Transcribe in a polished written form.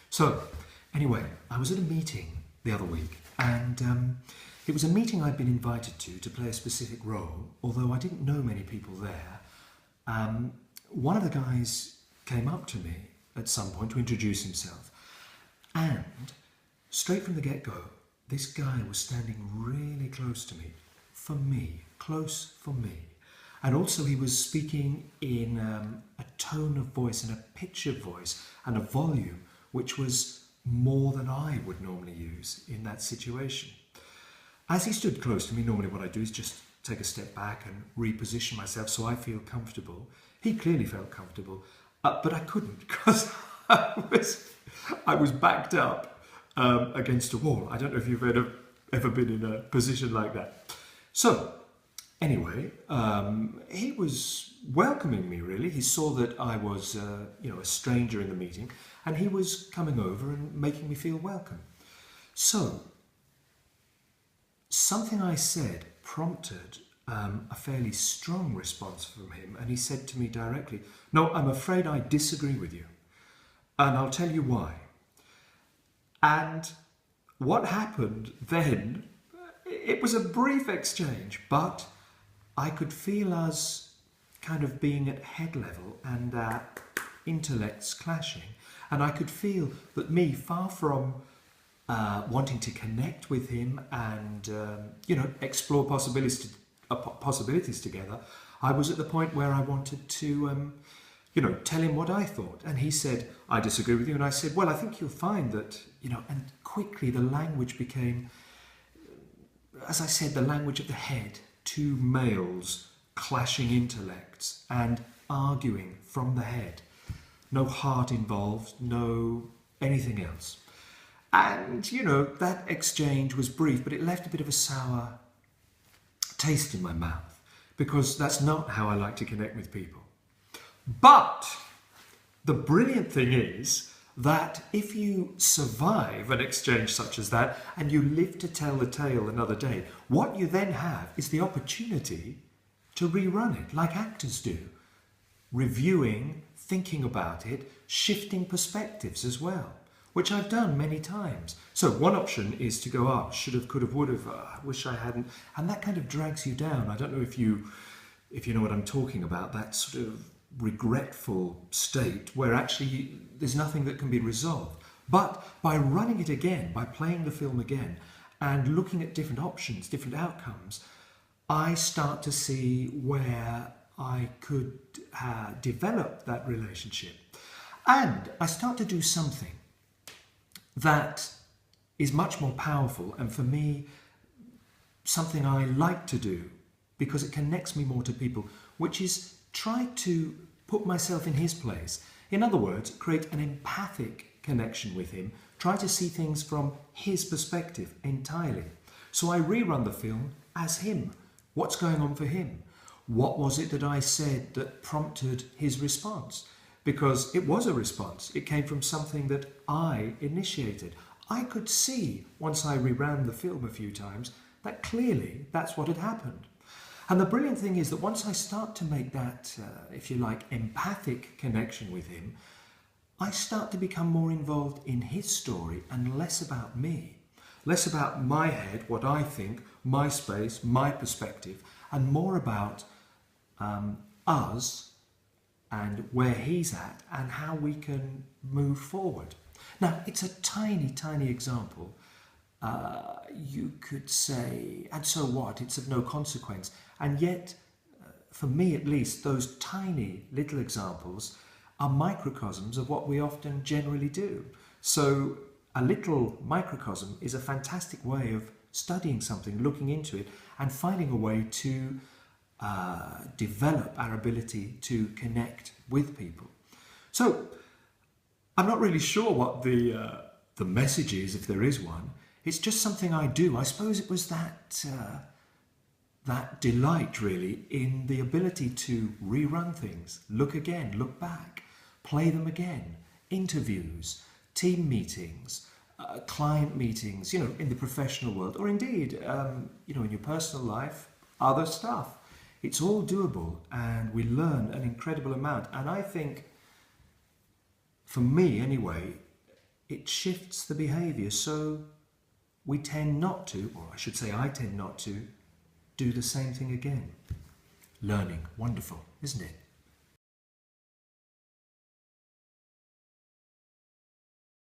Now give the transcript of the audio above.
So, anyway, I was at a meeting the other week, and it was a meeting I'd been invited to play a specific role, although I didn't know many people there. One of the guys came up to me at some point to introduce himself, and straight from the get-go, this guy was standing really close to me, close for me. And also he was speaking in a tone of voice and a pitch of voice and a volume which was more than I would normally use in that situation. As he stood close to me, normally what I do is just take a step back and reposition myself so I feel comfortable. He clearly felt comfortable, but I couldn't because I was backed up against a wall. I don't know if you've ever been in a position like that. So, anyway, he was welcoming me, really. He saw that I was, a stranger in the meeting, and he was coming over and making me feel welcome. So, something I said prompted a fairly strong response from him, and he said to me directly, "No, I'm afraid I disagree with you, and I'll tell you why." And what happened then, it was a brief exchange, but I could feel us kind of being at head level and intellects clashing. And I could feel that me, far from wanting to connect with him and, explore possibilities together, I was at the point where I wanted to, tell him what I thought. And he said, "I disagree with you." And I said, "Well, I think you'll find that, and quickly the language became, as I said, the language of the head. Two males clashing intellects and arguing from the head. No heart involved, no anything else." And, that exchange was brief, but it left a bit of a sour taste in my mouth, because that's not how I like to connect with people. But the brilliant thing is that if you survive an exchange such as that and you live to tell the tale another day, what you then have is the opportunity to rerun it like actors do, reviewing, thinking about it, shifting perspectives as well, which I've done many times. So one option is to go, "Oh, should have, could have, would have, I wish I hadn't," and that kind of drags you down. I don't know if you know what I'm talking about, that sort of regretful state where actually there's nothing that can be resolved. But by running it again, by playing the film again and looking at different options, different outcomes, I start to see where I could develop that relationship. And I start to do something that is much more powerful, and for me, something I like to do because it connects me more to people, which is try to put myself in his place. In other words, create an empathic connection with him, try to see things from his perspective entirely. So I rerun the film as him. What's going on for him? What was it that I said that prompted his response? Because it was a response. It came from something that I initiated. I could see, once I reran the film a few times, that clearly that's what had happened. And the brilliant thing is that once I start to make that, if you like, empathic connection with him, I start to become more involved in his story and less about me. Less about my head, what I think, my space, my perspective, and more about us and where he's at and how we can move forward. Now, it's a tiny, tiny example. You could say, and so what? It's of no consequence. And yet, for me at least, those tiny little examples are microcosms of what we often generally do. So a little microcosm is a fantastic way of studying something, looking into it, and finding a way to develop our ability to connect with people. So I'm not really sure what the message is, if there is one. It's just something I do. I suppose it was that delight, really, in the ability to rerun things, look again, look back, play them again, interviews, team meetings, client meetings, in the professional world, or indeed, in your personal life, other stuff. It's all doable, and we learn an incredible amount. And I think, for me anyway, it shifts the behaviour, so we tend not to, or I should say I tend not to, do the same thing again. Learning, wonderful, isn't it?